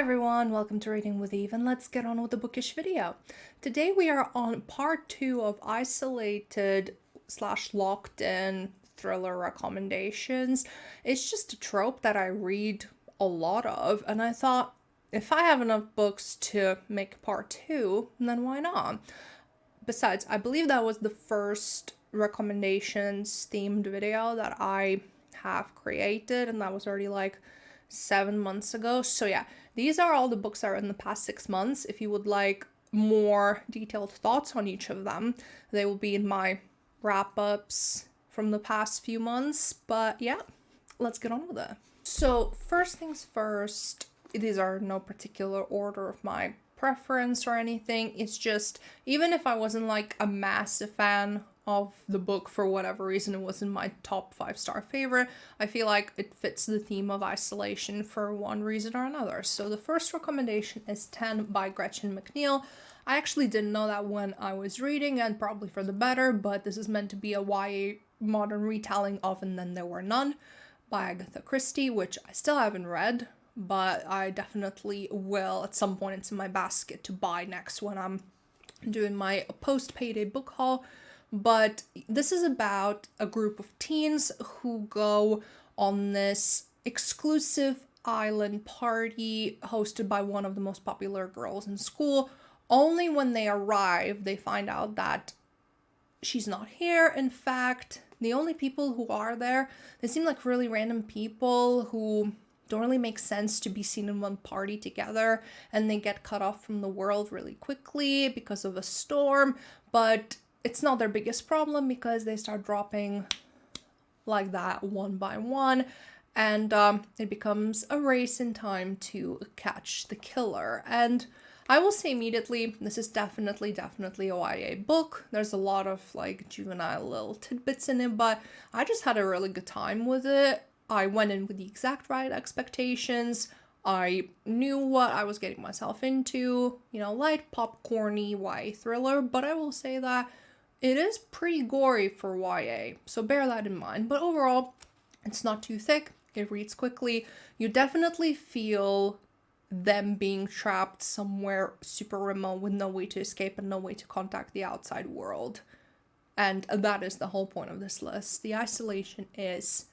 everyone, welcome to Reading with Eve, and let's get on with the bookish video. Today we are on part 2 of isolated slash locked in thriller recommendations. It's just a trope that I read a lot of, and I thought if I have enough books to make part 2, then why not? Besides, I believe that was the first recommendations themed video that I have created, and that was already like 7 months ago. So yeah, these are all the books that are in the past 6 months. If you would like more detailed thoughts on each of them, they will be in my wrap-ups from the past few months. But yeah, let's get on with it. So first things first, these are no particular order of my preference or anything. It's just, even if I wasn't like a massive fan of the book for whatever reason, it wasn't my top 5-star favorite, I feel like it fits the theme of isolation for one reason or another. So the first recommendation is 10 by Gretchen McNeil. I actually didn't know that when I was reading, and probably for the better, but this is meant to be a YA modern retelling of And Then There Were None by Agatha Christie, which I still haven't read, but I definitely will at some point. It's in my basket to buy next when I'm doing my post-payday book haul. But this is about a group of teens who go on this exclusive island party hosted by one of the most popular girls in school. Only when they arrive, they find out that she's not here. In fact, the only people who are there, they seem like really random people who don't really make sense to be seen in one party together, and they get cut off from the world really quickly because of a storm. But it's not their biggest problem because they start dropping like that one by one, and it becomes a race in time to catch the killer. And I will say immediately, this is definitely a YA book. There's a lot of like juvenile little tidbits in it, but I just had a really good time with it. I went in with the exact right expectations. I knew what I was getting myself into, light popcorny YA thriller, but I will say that it is pretty gory for YA, so bear that in mind. But overall, it's not too thick, it reads quickly. You definitely feel them being trapped somewhere super remote with no way to escape and no way to contact the outside world. And that is the whole point of this list. The isolation is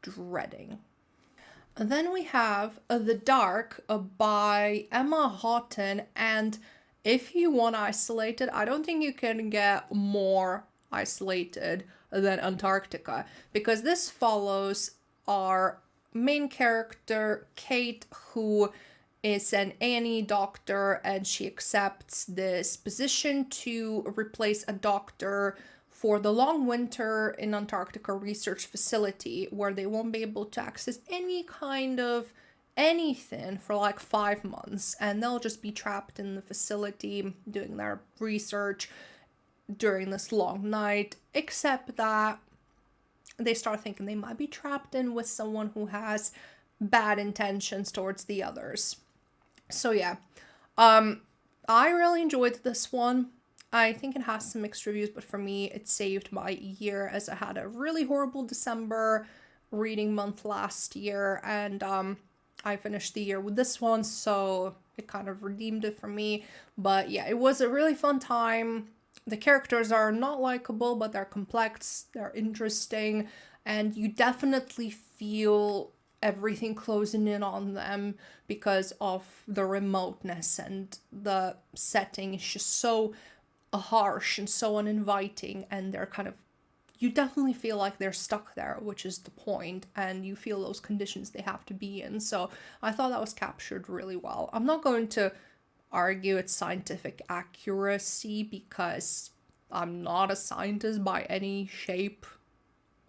dreading. And then we have The Dark by Emma Houghton, and if you want isolated, I don't think you can get more isolated than Antarctica, because this follows our main character, Kate, who is an A&E doctor, and she accepts this position to replace a doctor for the long winter in Antarctica research facility, where they won't be able to access any kind of anything for like 5 months, and they'll just be trapped in the facility doing their research during this long night, except that they start thinking they might be trapped in with someone who has bad intentions towards the others. So yeah, I really enjoyed this one. I think it has some mixed reviews, but for me it saved my year, as I had a really horrible December reading month last year, and I finished the year with this one, so it kind of redeemed it for me. But yeah, it was a really fun time. The characters are not likable, but they're complex, they're interesting, and you definitely feel everything closing in on them because of the remoteness, and the setting is just so harsh and so uninviting, and they're kind of, you definitely feel like they're stuck there, which is the point, and you feel those conditions they have to be in. So I thought that was captured really well. I'm not going to argue it's scientific accuracy, because I'm not a scientist by any shape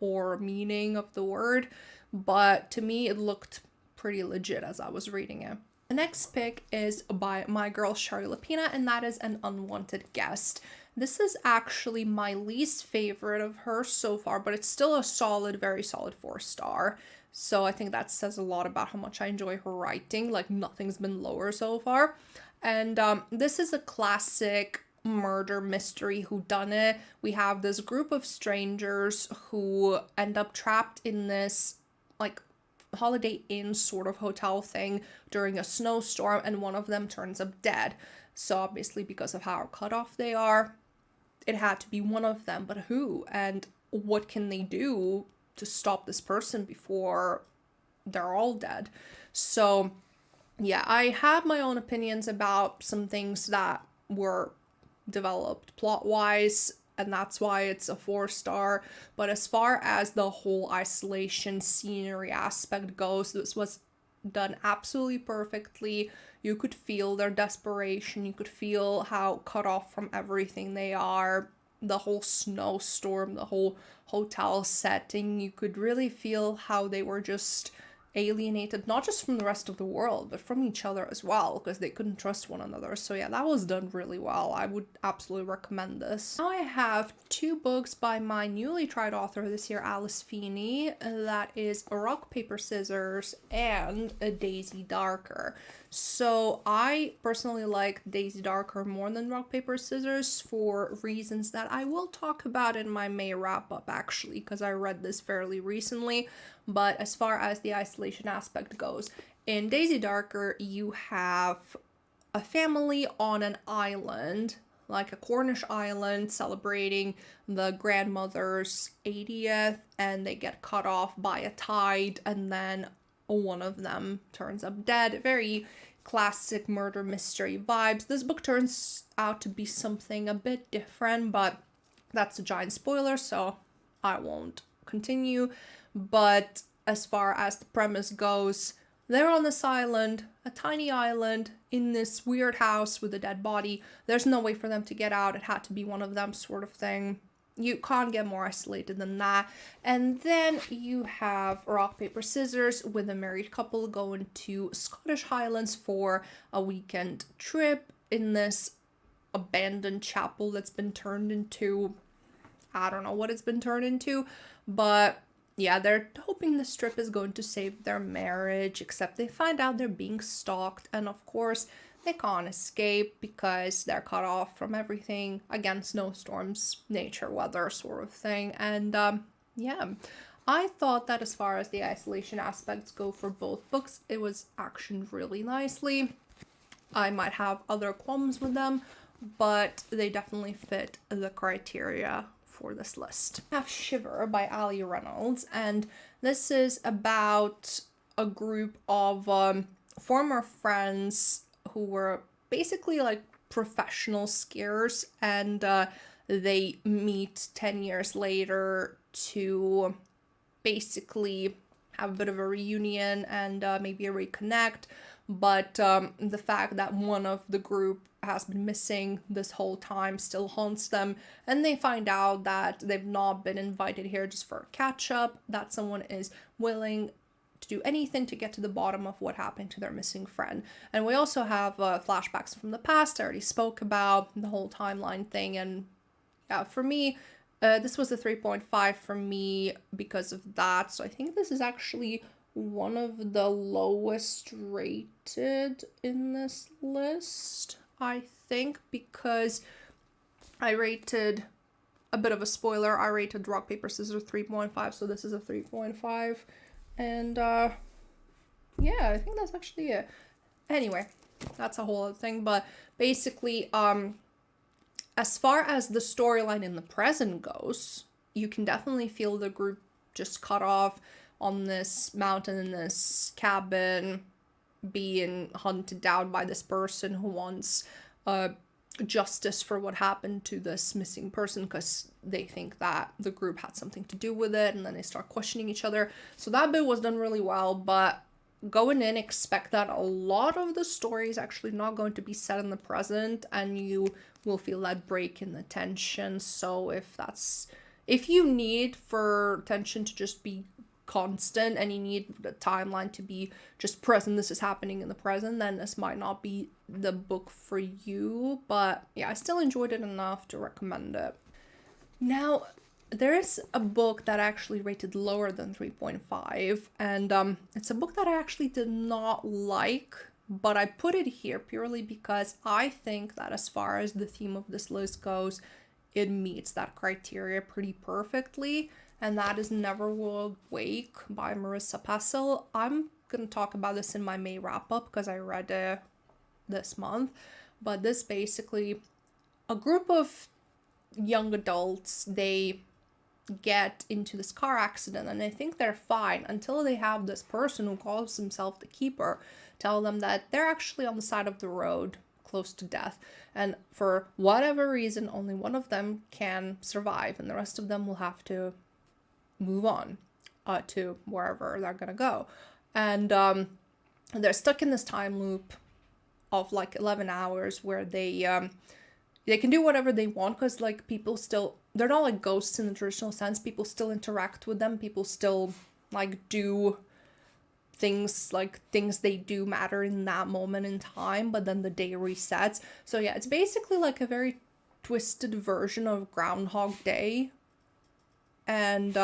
or meaning of the word, but to me it looked pretty legit as I was reading it. The next pick is by my girl Shari Lapina, and that is An Unwanted Guest. This is actually my least favorite of hers so far, but it's still a solid, very solid 4-star. So I think that says a lot about how much I enjoy her writing. Like, nothing's been lower so far. And this is a classic murder mystery whodunit. We have this group of strangers who end up trapped in this like Holiday Inn sort of hotel thing during a snowstorm, and one of them turns up dead. So obviously, because of how cut off they are, it had to be one of them. But who? And what can they do to stop this person before they're all dead? So yeah, I have my own opinions about some things that were developed plot-wise, and that's why it's a 4-star. But as far as the whole isolation scenery aspect goes, this was done absolutely perfectly. You could feel their desperation. You could feel how cut off from everything they are. The whole snowstorm, the whole hotel setting, you could really feel how they were just alienated, not just from the rest of the world, but from each other as well, because they couldn't trust one another. So yeah, that was done really well. I would absolutely recommend this. Now I have 2 books by my newly tried author this year, Alice Feeney. That is a Rock, Paper, Scissors and a Daisy Darker. So I personally like Daisy Darker more than Rock, Paper, Scissors for reasons that I will talk about in my May wrap up, actually, because I read this fairly recently. But as far as the isolation aspect goes, in Daisy Darker, you have a family on an island, like a Cornish island, celebrating the grandmother's 80th, and they get cut off by a tide, and then one of them turns up dead. Very classic murder mystery vibes. This book turns out to be something a bit different, but that's a giant spoiler, so I won't continue. But as far as the premise goes, they're on this island, a tiny island, in this weird house with a dead body. There's no way for them to get out. It had to be one of them, sort of thing. You can't get more isolated than that. And then you have Rock, Paper, Scissors with a married couple going to Scottish Highlands for a weekend trip in this abandoned chapel that's been turned into, I don't know what it's been turned into, but yeah, they're hoping this trip is going to save their marriage, except they find out they're being stalked, and of course they can't escape because they're cut off from everything. Again, snowstorms, nature, weather sort of thing. And yeah, I thought that as far as the isolation aspects go for both books, it was actioned really nicely. I might have other qualms with them, but they definitely fit the criteria for this list. I have Shiver by Ali Reynolds, and this is about a group of former friends who were basically like professional skiers, and they meet 10 years later to basically have a bit of a reunion and maybe a reconnect. But the fact that one of the group has been missing this whole time still haunts them, and they find out that they've not been invited here just for a catch-up, that someone is willing to do anything to get to the bottom of what happened to their missing friend. And we also have flashbacks from the past. I already spoke about the whole timeline thing, and yeah, for me, this was a 3.5 for me because of that. So I think this is actually one of the lowest rated in this list, I think, because I rated, a bit of a spoiler, I rated Rock, Paper, Scissors 3.5, so this is a 3.5. And yeah, I think that's actually it. Anyway, that's a whole other thing, but basically, as far as the storyline in the present goes, you can definitely feel the group just cut off on this mountain in this cabin, being hunted down by this person who wants justice for what happened to this missing person, because they think that the group had something to do with it, and then they start questioning each other. So that bit was done really well, but going in, expect that a lot of the story is actually not going to be set in the present, and you will feel that break in the tension. So if you need for tension to just be constant and you need the timeline to be just present, this is happening in the present, then this might not be the book for you. But yeah, I still enjoyed it enough to recommend it. Now, there is a book that I actually rated lower than 3.5, and it's a book that I actually did not like, but I put it here purely because I think that as far as the theme of this list goes, it meets that criteria pretty perfectly. and that is Never Will Wake by Marissa Pessel. I'm gonna talk about this in my May wrap-up because I read it this month, but this basically, a group of young adults, they get into this car accident and they think they're fine until they have this person who calls himself the keeper tell them that they're actually on the side of the road close to death, and for whatever reason only one of them can survive and the rest of them will have to move on to wherever they're gonna go. And they're stuck in this time loop of like 11 hours where they can do whatever they want, because like people still, they're not like ghosts in the traditional sense, people still interact with them, people still like do things, like things they do matter in that moment in time, but then the day resets. So yeah, it's basically like a very twisted version of Groundhog Day. And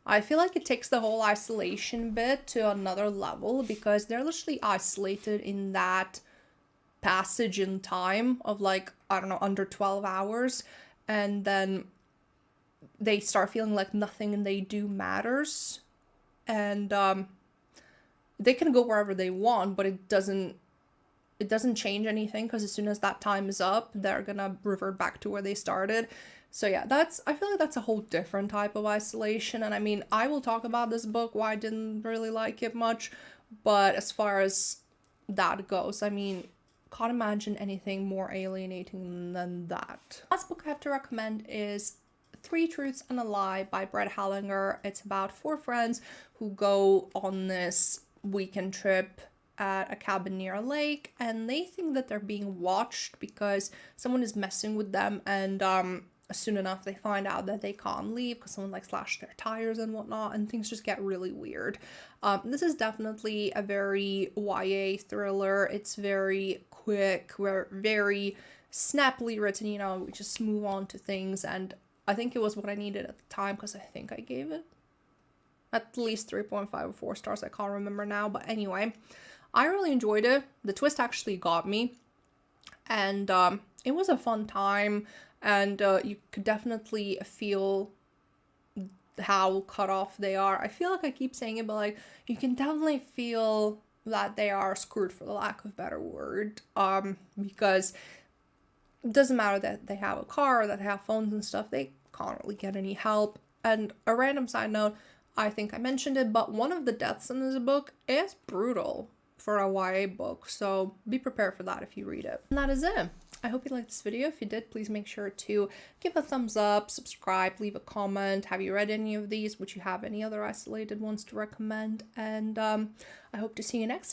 I feel like it takes the whole isolation bit to another level, because they're literally isolated in that passage in time of like, I don't know, under 12 hours, and then they start feeling like nothing they do matters, and they can go wherever they want, but it doesn't change anything, because as soon as that time is up, they're gonna revert back to where they started. So yeah, I feel like that's a whole different type of isolation, and I mean, I will talk about this book, why I didn't really like it much, but as far as that goes, I mean, can't imagine anything more alienating than that. Last book I have to recommend is 3 Truths and a Lie by Brett Hallinger. It's about 4 friends who go on this weekend trip at a cabin near a lake, and they think that they're being watched because someone is messing with them, and soon enough they find out that they can't leave because someone like slashed their tires and whatnot, and things just get really weird. This is definitely a very YA thriller. It's very quick, very snappily written, you know, we just move on to things, and I think it was what I needed at the time, because I think I gave it at least 3.5 or 4 stars, I can't remember now, but anyway, I really enjoyed it. The twist actually got me, and it was a fun time, and you could definitely feel how cut off they are. I feel like I keep saying it, but like, you can definitely feel that they are screwed, for the lack of a better word, because it doesn't matter that they have a car or that they have phones and stuff, they can't really get any help. And a random side note, I think I mentioned it, but one of the deaths in this book is brutal for a YA book, so be prepared for that if you read it. And that is it. I hope you liked this video. If you did, please make sure to give a thumbs up, subscribe, leave a comment. Have you read any of these? Would you have any other isolated ones to recommend? And I hope to see you next time.